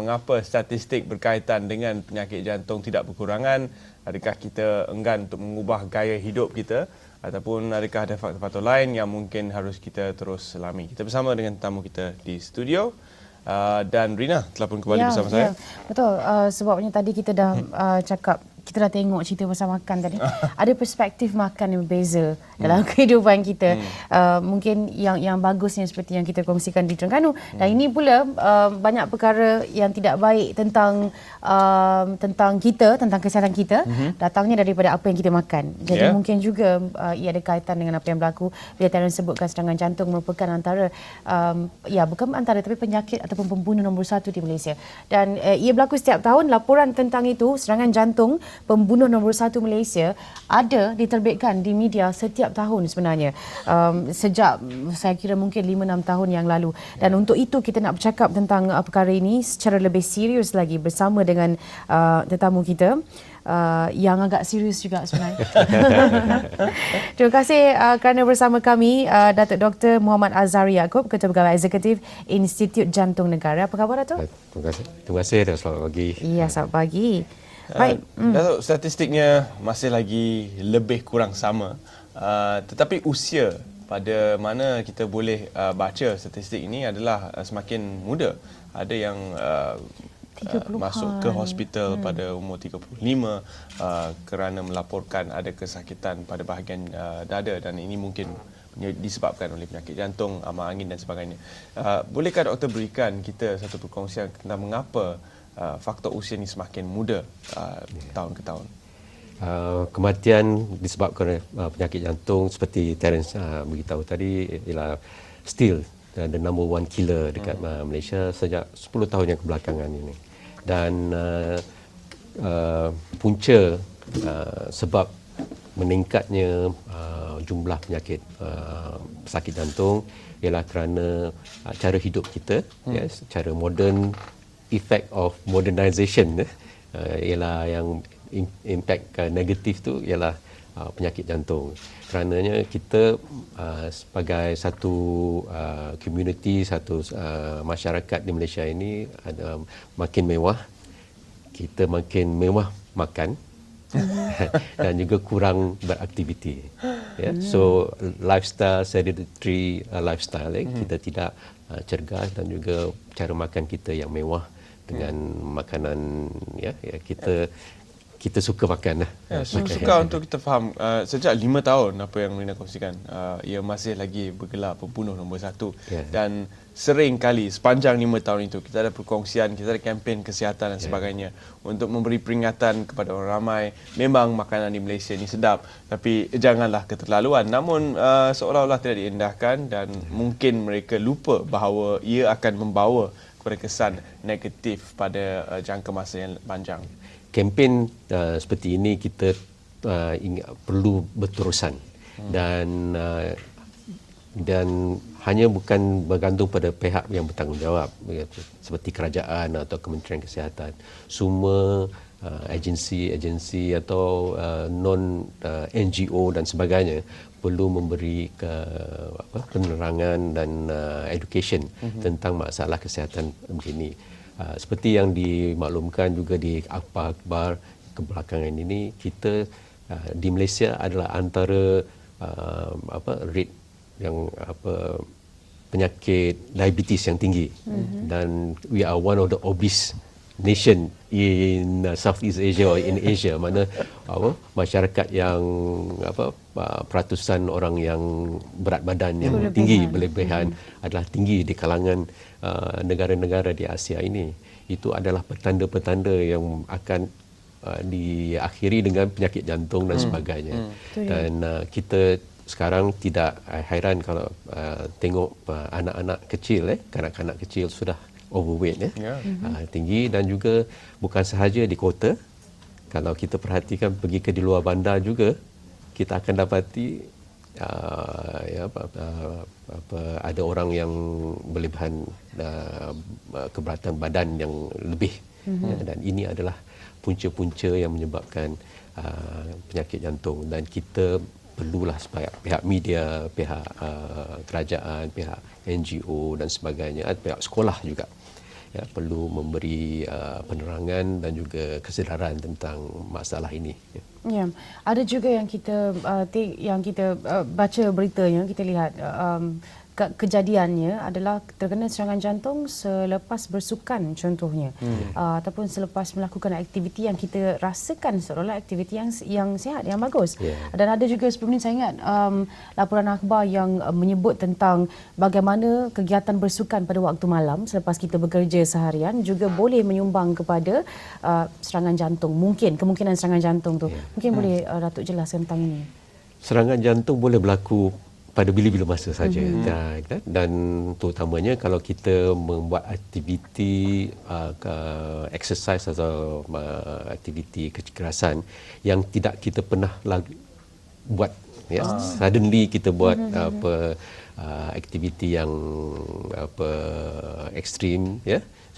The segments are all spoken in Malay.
mengapa statistik berkaitan dengan penyakit jantung tidak berkurangan? Adakah kita enggan untuk mengubah gaya hidup kita? Ataupun adakah ada faktor-faktor lain yang mungkin harus kita terus selami? Kita bersama dengan tetamu kita di studio. Dan Rina telah pun kembali bersama saya. Betul, sebabnya tadi kita dah cakap, kita dah tengok cerita pasal makan tadi. Ada perspektif makan yang berbeza dalam kehidupan kita. Mungkin yang bagusnya seperti yang kita kongsikan di Terengganu. Dan ini pula banyak perkara yang tidak baik tentang kita, tentang kesihatan kita, datangnya daripada apa yang kita makan. Jadi mungkin juga ia ada kaitan dengan apa yang berlaku bila Terence sebutkan serangan jantung merupakan antara bukan antara tapi penyakit ataupun pembunuh nombor 1 di Malaysia. Dan ia berlaku setiap tahun. Laporan tentang itu, serangan jantung pembunuh nombor 1 Malaysia, ada diterbitkan di media setiap tahun sebenarnya. Sejak saya kira mungkin 5-6 tahun yang lalu. Dan untuk itu kita nak bercakap tentang perkara ini secara lebih serius lagi bersama dengan tetamu kita. Yang agak serius juga sebenarnya. Terima kasih kerana bersama kami Datuk Dr. Muhammad Azhari Yaakob, Ketua Pegawai Eksekutif Institut Jantung Negara. Apa khabar Datuk? Terima kasih dan selamat pagi. Ya, selamat pagi. Baik. Datuk, statistiknya masih lagi lebih kurang sama. Tetapi usia pada mana kita boleh baca statistik ini adalah semakin muda. Ada yang masuk ke hospital pada umur 35 kerana melaporkan ada kesakitan pada bahagian dada, dan ini mungkin disebabkan oleh penyakit jantung, amak angin dan sebagainya. Bolehkah doktor berikan kita satu perkongsian tentang mengapa faktor usia ini semakin muda tahun ke tahun? Kematian disebabkan oleh penyakit jantung seperti Terence beritahu tadi ialah still the number one killer dekat Malaysia sejak 10 tahun yang kebelakangan ini. Dan punca sebab meningkatnya jumlah penyakit sakit jantung ialah kerana cara hidup kita, cara modern, effect of modernization ialah yang impact negatif tu ialah penyakit jantung. Kerananya kita sebagai satu community, satu masyarakat di Malaysia ini ada makin mewah, kita makin mewah makan dan juga kurang beraktiviti. So lifestyle, sedentary lifestyle, kita tidak cergas, dan juga cara makan kita yang mewah dengan makanan kita suka makan lah. Suka untuk kita faham, sejak 5 tahun apa yang Rina kongsikan, ia masih lagi bergelar pembunuh nombor 1. Dan sering kali sepanjang 5 tahun itu kita ada perkongsian, kita ada kempen kesihatan dan sebagainya untuk memberi peringatan kepada orang ramai. Memang makanan di Malaysia ini sedap, tapi janganlah keterlaluan. Namun seolah-olah tidak diindahkan, dan mungkin mereka lupa bahawa ia akan membawa kepada kesan negatif pada jangka masa yang panjang. Kempen seperti ini kita perlu berterusan, dan hanya bukan bergantung pada pihak yang bertanggungjawab seperti kerajaan atau Kementerian Kesihatan. Semua agensi atau non NGO dan sebagainya perlu memberi penerangan dan education tentang masalah kesihatan begini. Seperti yang dimaklumkan juga di akhbar-akhbar kebelakangan ini, kita di Malaysia adalah antara rate yang penyakit diabetes yang tinggi, dan we are one of the obese nation in Southeast Asia or in Asia, mana masyarakat yang peratusan orang yang berat badan yang tinggi berlebihan adalah tinggi di kalangan negara-negara di Asia ini. Itu adalah petanda-petanda yang akan diakhiri dengan penyakit jantung dan sebagainya. Dan kita sekarang tidak hairan kalau tengok anak-anak kecil, kanak-kanak kecil sudah overweight, tinggi, dan juga bukan sahaja di kota. Kalau kita perhatikan pergi ke di luar bandar juga, kita akan dapati ada orang yang berlebihan keberatan badan yang lebih, dan ini adalah punca-punca yang menyebabkan penyakit jantung. Dan kita perlulah supaya pihak media, pihak kerajaan, pihak NGO dan sebagainya, pihak sekolah juga perlu memberi penerangan dan juga kesedaran tentang masalah ini. Ya, ada juga yang kita baca beritanya, kita lihat kejadiannya adalah terkena serangan jantung selepas bersukan contohnya, ataupun selepas melakukan aktiviti yang kita rasakan seolah-olah aktiviti yang sihat, yang bagus. Dan ada juga sebelum ini saya ingat laporan akhbar yang menyebut tentang bagaimana kegiatan bersukan pada waktu malam selepas kita bekerja seharian juga boleh menyumbang kepada serangan jantung. Kemungkinan serangan jantung tu. Mungkin boleh Datuk jelaskan tentang ini. Serangan jantung boleh berlaku pada bila-bila masa saja, dan terutamanya kalau kita membuat aktiviti exercise atau aktiviti kekerasan yang tidak kita pernah buat, suddenly kita buat aktiviti yang ekstrim,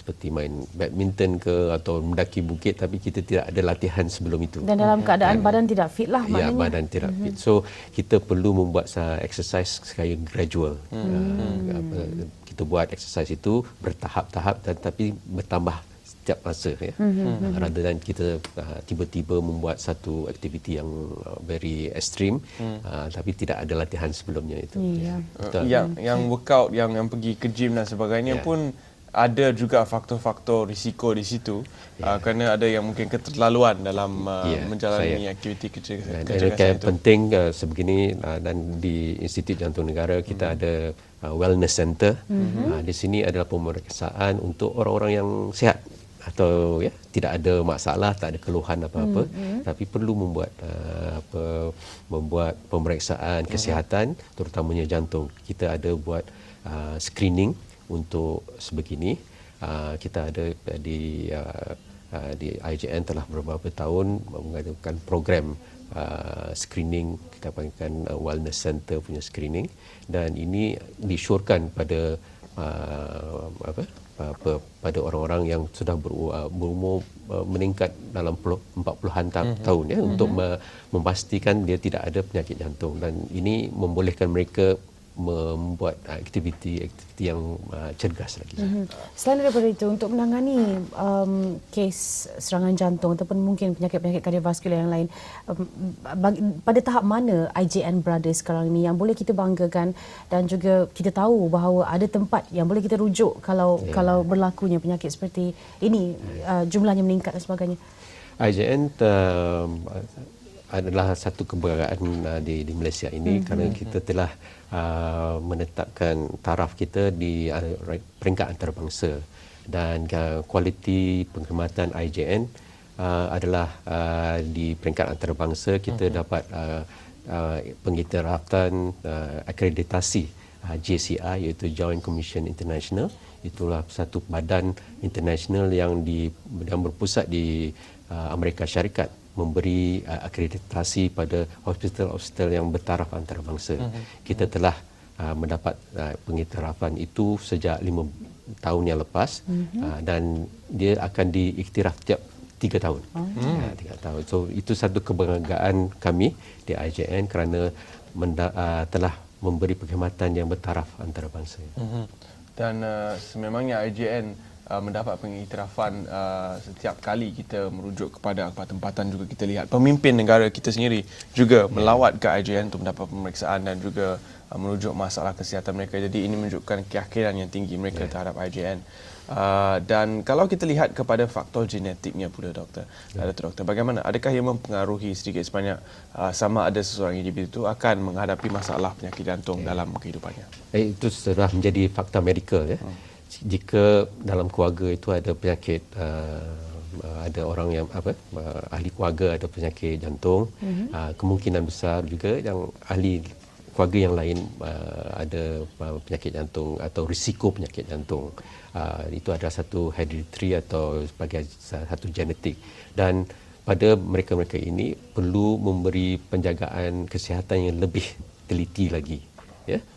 seperti main badminton ke atau mendaki bukit, tapi kita tidak ada latihan sebelum itu. Dan dalam keadaan badan tidak fit lah maknanya. Ya, badan tidak fit. So, kita perlu membuat exercise secara gradual. Kita buat exercise itu bertahap-tahap tetapi bertambah setiap masa. Rather than kita tiba-tiba membuat satu aktiviti yang very extreme, tapi tidak ada latihan sebelumnya itu. Yang workout, yang pergi ke gym dan sebagainya pun ada juga faktor-faktor risiko di situ, kerana ada yang mungkin keterlaluan dalam menjalani aktiviti kecerasan itu. Penting sebegini, dan di Institut Jantung Negara kita ada wellness center. Di sini adalah pemeriksaan untuk orang-orang yang sihat atau tidak ada masalah, tak ada keluhan apa-apa, tapi perlu membuat pemeriksaan kesihatan, terutamanya jantung. Kita ada buat screening untuk sebegini. Kita ada di IJN telah beberapa tahun mengadakan program screening, kita panggilkan wellness center punya screening, dan ini disyorkan pada pada orang-orang yang sudah berumur meningkat dalam 40-an tahun, untuk memastikan dia tidak ada penyakit jantung, dan ini membolehkan mereka membuat aktiviti yang cergas lagi. Selain daripada itu, untuk menangani kes serangan jantung ataupun mungkin penyakit-penyakit kardiovaskular yang lain, pada tahap mana IJN berada sekarang ini yang boleh kita banggakan, dan juga kita tahu bahawa ada tempat yang boleh kita rujuk kalau berlakunya penyakit seperti ini, jumlahnya meningkat dan sebagainya? IJN adalah satu kebanggaan di Malaysia ini, kerana kita telah menetapkan taraf kita di peringkat antarabangsa, dan kualiti penghormatan IJN adalah di peringkat antarabangsa. Kita dapat pengiktirafan akreditasi JCI, iaitu Joint Commission International. Itulah satu badan international yang berpusat di Amerika Syarikat, memberi akreditasi pada hospital-hospital yang bertaraf antarabangsa. Kita telah mendapat pengiktirafan itu sejak 5 tahun yang lepas, dan dia akan diiktiraf tiap 3 tahun. 3 tahun. So itu satu kebanggaan kami di IJN kerana telah memberi perkhidmatan yang bertaraf antarabangsa. Dan sememangnya IJN mendapat pengiktirafan setiap kali kita merujuk kepada tempatan, juga kita lihat pemimpin negara kita sendiri juga melawat ke IJN untuk mendapat pemeriksaan dan juga merujuk masalah kesihatan mereka. Jadi ini menunjukkan keyakinan yang tinggi mereka terhadap IJN. Dan kalau kita lihat kepada faktor genetiknya pula, Doktor, bagaimana? Adakah ia mempengaruhi sedikit sebanyak sama ada seseorang individu itu akan menghadapi masalah penyakit jantung dalam kehidupannya? Itu sudah menjadi fakta medikal. Jika dalam keluarga itu ada penyakit, ada orang yang ahli keluarga ada penyakit jantung, kemungkinan besar juga yang ahli keluarga yang lain ada penyakit jantung atau risiko penyakit jantung. Itu adalah satu hereditary atau sebagai satu genetik, dan pada mereka-mereka ini perlu memberi penjagaan kesihatan yang lebih teliti lagi,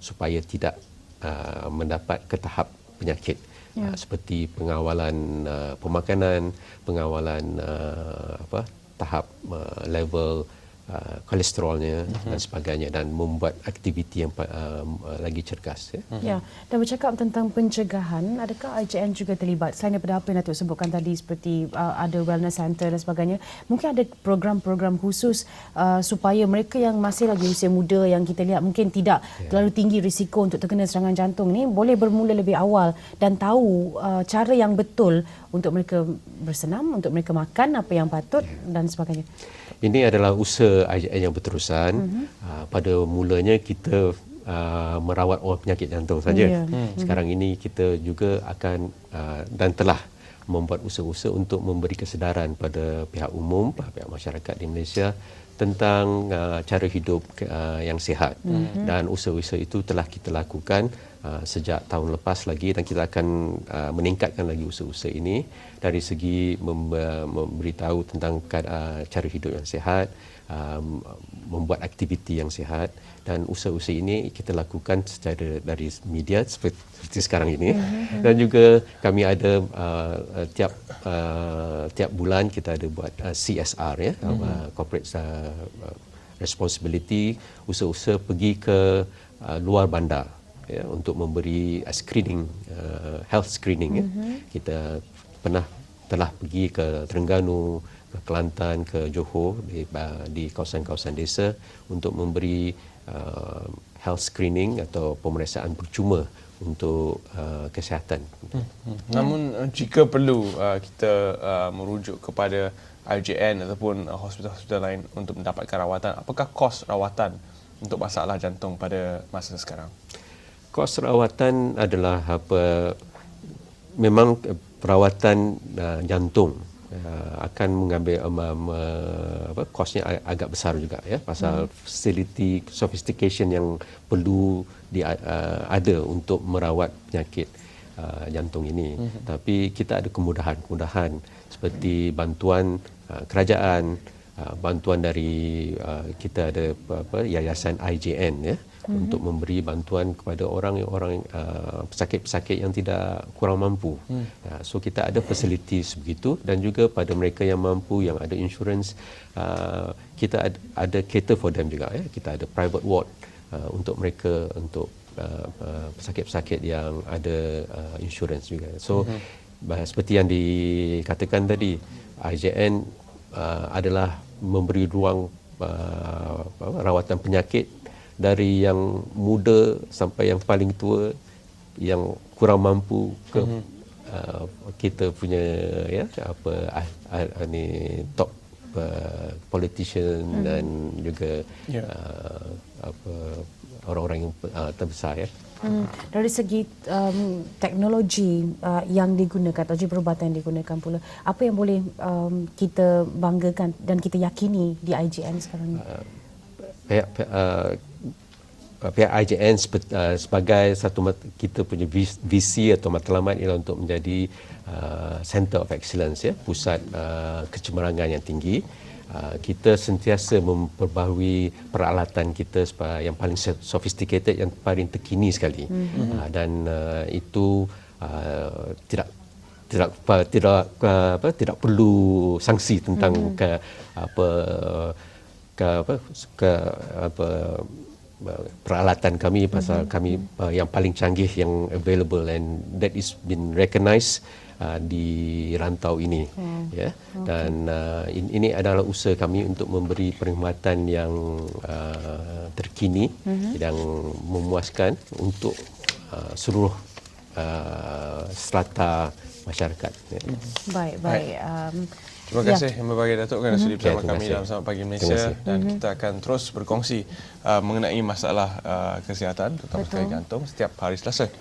supaya tidak mendapat ke tahap penyakit, seperti pengawalan pemakanan, pengawalan tahap level kolesterolnya dan sebagainya, dan membuat aktiviti yang lagi cergas. Ya, dan bercakap tentang pencegahan, adakah IJN juga terlibat selain daripada apa yang Datuk sebutkan tadi seperti ada wellness center dan sebagainya? Mungkin ada program-program khusus supaya mereka yang masih lagi usia muda yang kita lihat mungkin tidak terlalu tinggi risiko untuk terkena serangan jantung ni boleh bermula lebih awal dan tahu cara yang betul untuk mereka bersenam, untuk mereka makan apa yang patut dan sebagainya. Ini adalah usaha IJN yang berterusan. Pada mulanya kita merawat orang penyakit jantung saja. Sekarang ini kita juga akan dan telah membuat usaha-usaha untuk memberi kesedaran pada pihak umum, pihak masyarakat di Malaysia tentang cara hidup yang sihat. Dan usaha-usaha itu telah kita lakukan sejak tahun lepas lagi, dan kita akan meningkatkan lagi usaha-usaha ini dari segi memberitahu tentang cara hidup yang sihat, membuat aktiviti yang sihat, dan usaha-usaha ini kita lakukan secara dari media seperti sekarang ini. Dan juga kami ada tiap bulan kita ada buat CSR, ya, corporate responsibility, usaha-usaha pergi ke luar bandar, ya, untuk memberi screening, health screening. Ya. Kita telah pergi ke Terengganu, ke Kelantan, ke Johor, di kawasan-kawasan desa untuk memberi health screening atau pemeriksaan percuma untuk kesihatan. Namun jika perlu kita merujuk kepada IJN ataupun hospital-hospital lain untuk mendapatkan rawatan, apakah kos rawatan untuk masalah jantung pada masa sekarang? Kos rawatan adalah memang perawatan jantung akan mengambil kosnya agak besar juga, ya, pasal facility sophistication yang perlu ada untuk merawat penyakit jantung ini. Tapi kita ada kemudahan seperti bantuan kerajaan, bantuan dari kita ada yayasan IJN, ya, untuk memberi bantuan kepada orang-orang pesakit-pesakit yang tidak kurang mampu. So kita ada facilities begitu, dan juga pada mereka yang mampu, yang ada insurans, kita ada cater for them juga, ya. Kita ada private ward untuk mereka, untuk pesakit-pesakit yang ada insurans juga. So seperti yang dikatakan tadi, IJN adalah memberi ruang rawatan penyakit dari yang muda sampai yang paling tua, yang kurang mampu ke kita punya, ya, top politician dan juga orang-orang yang terbesar, ya. Dari segi teknologi yang digunakan, teknologi perubatan yang digunakan pula, apa yang boleh kita banggakan dan kita yakini di IJN sekarang ini? Pihak IJN sebagai satu kita punya visi atau matlamat ialah untuk menjadi Center of Excellence, ya, pusat kecemerlangan yang tinggi. Kita sentiasa memperbaharui peralatan kita yang paling sophisticated, yang paling terkini sekali, dan itu tidak perlu sanksi tentang peralatan kami, pasal kami yang paling canggih yang available, and that is been recognized di rantau ini, ya. Dan ini adalah usaha kami untuk memberi perkhidmatan yang terkini, yang memuaskan untuk seluruh strata masyarakat. Ya. Baik. Terima kasih yang berbagai, Datuk, kerana sudi bersama kami dalam Selamat Pagi Malaysia, dan kita akan terus berkongsi mengenai masalah kesihatan, terutama sekali jantung, setiap hari Selasa.